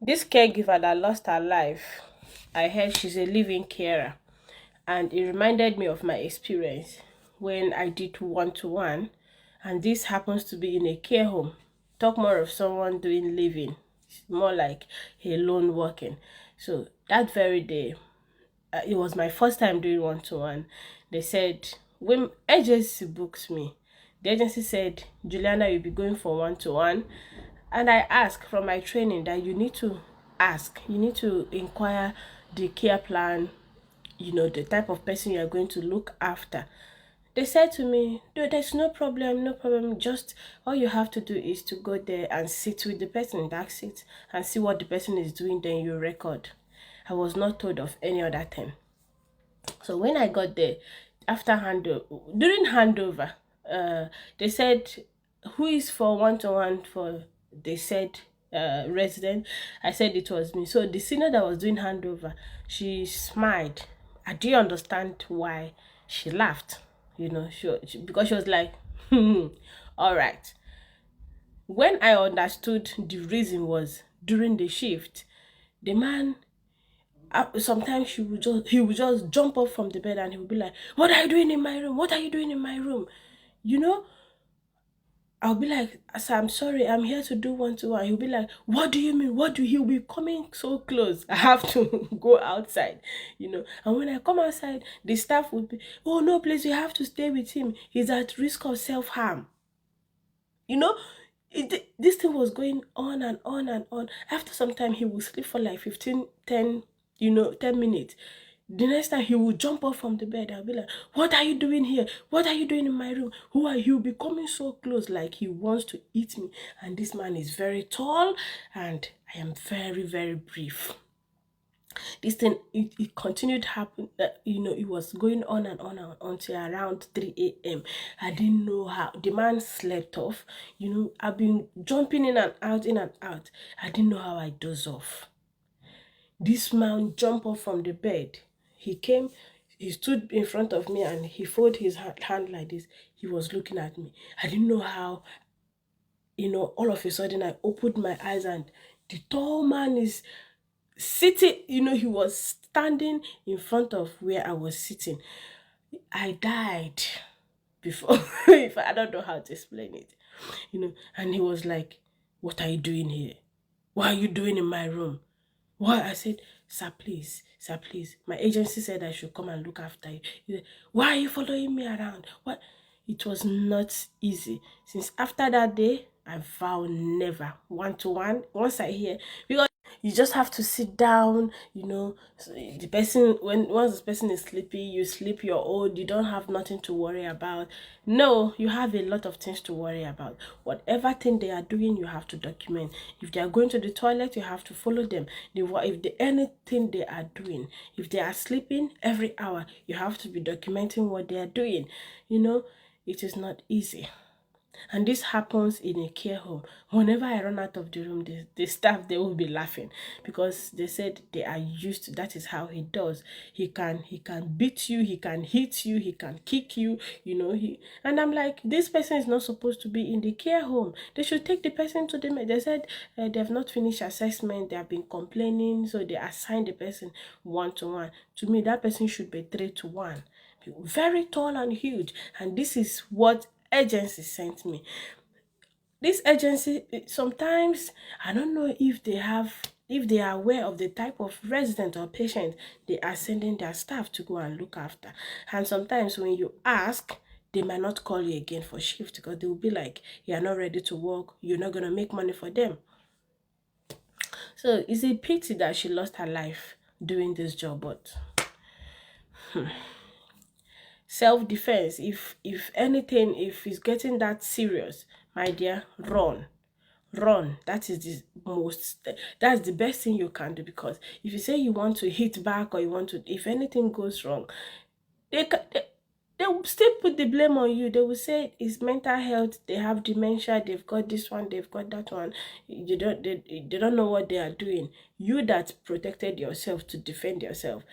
This caregiver that lost her life, I heard she's a living carer, and it reminded me of my experience when I did one-to-one, and this happens to be in a care home. Talk more of someone doing living, it's more like a lone working. So that very day, it was my first time doing one-to-one. They said when agency booked me, the agency said, Juliana, you'll be going for one-to-one. And I asked from my training that you need to ask, you need to inquire the care plan, the type of person you are going to look after. They said to me, no, there's no problem, no problem. Just all you have to do is to go there and sit with the person in that seat and see what the person is doing, then you record. I was not told of any other thing. So when I got there, after during handover, they said, who is for one-to-one for, they said, resident. I said it was me. So the senior that was doing handover, she smiled. I didn't understand why she laughed, because she was like, all right. When I understood the reason was during the shift, the man, sometimes he would just jump up from the bed and he would be like, what are you doing in my room? What are you doing in my room? You know, I'll be like, sir, I'm sorry, I'm here to do one-to-one. He'll be like, what do you mean? He'll be coming so close. I have to go outside, And when I come outside, the staff would be, oh no, please, you have to stay with him. He's at risk of self-harm. You know, this thing was going on and on and on. After some time, he would sleep for like 10 minutes. The next time he would jump up from the bed, I'll be like, what are you doing here? What are you doing in my room? Who are you? He'll be coming so close like he wants to eat me. And this man is very tall and I am very, very brief. This thing, it continued to happen. It was going on and on and on until around 3 a.m. I didn't know how. The man slept off. I've been jumping in and out, in and out. I didn't know how I doze off. This man jumped up from the bed. He came, he stood in front of me and he folded his hand like this. He was looking at me. I didn't know how, all of a sudden I opened my eyes and the tall man is sitting, he was standing in front of where I was sitting. I died before, if I don't know how to explain it, and he was like, what are you doing here? What are you doing in my room? Why? I said, sir, please, my agency said I should come and look after you. He said, why are you following me around? What? It was not easy. Since after that day, I vow never one-to-one. Once I hear, because you just have to sit down, so the person, once the person is sleepy, you sleep, you're old, you don't have nothing to worry about. No, you have a lot of things to worry about. Whatever thing they are doing, you have to document. If they are going to the toilet, you have to follow them. Anything they are doing, if they are sleeping every hour, you have to be documenting what they are doing. It is not easy. And this happens in a care home. Whenever I run out of the room, the staff, they will be laughing because they said they are used to, that is how he does. He can beat you, he can hit you, he can kick you, and I'm like, this person is not supposed to be in the care home. They should take the person to they said they have not finished assessment, they have been complaining, so they assigned the person one-to-one. To me, that person should be 3-to-1. Very tall and huge, and this is what agency sent me. This agency, sometimes I don't know if they are aware of the type of resident or patient they are sending their staff to go and look after. And sometimes when you ask, they might not call you again for shift because they will be like, you're not ready to work, you're not going to make money for them. So it's a pity that she lost her life doing this job, but self-defense, if anything, if it's getting that serious, my dear, run. That's the best thing you can do, because if you say you want to hit back or you want to, if anything goes wrong, they will still put the blame on you. They will say it's mental health, they have dementia, they've got this one, they've got that one. They don't know what they are doing. You that protected yourself to defend yourself,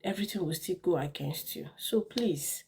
everything will still go against you. So please,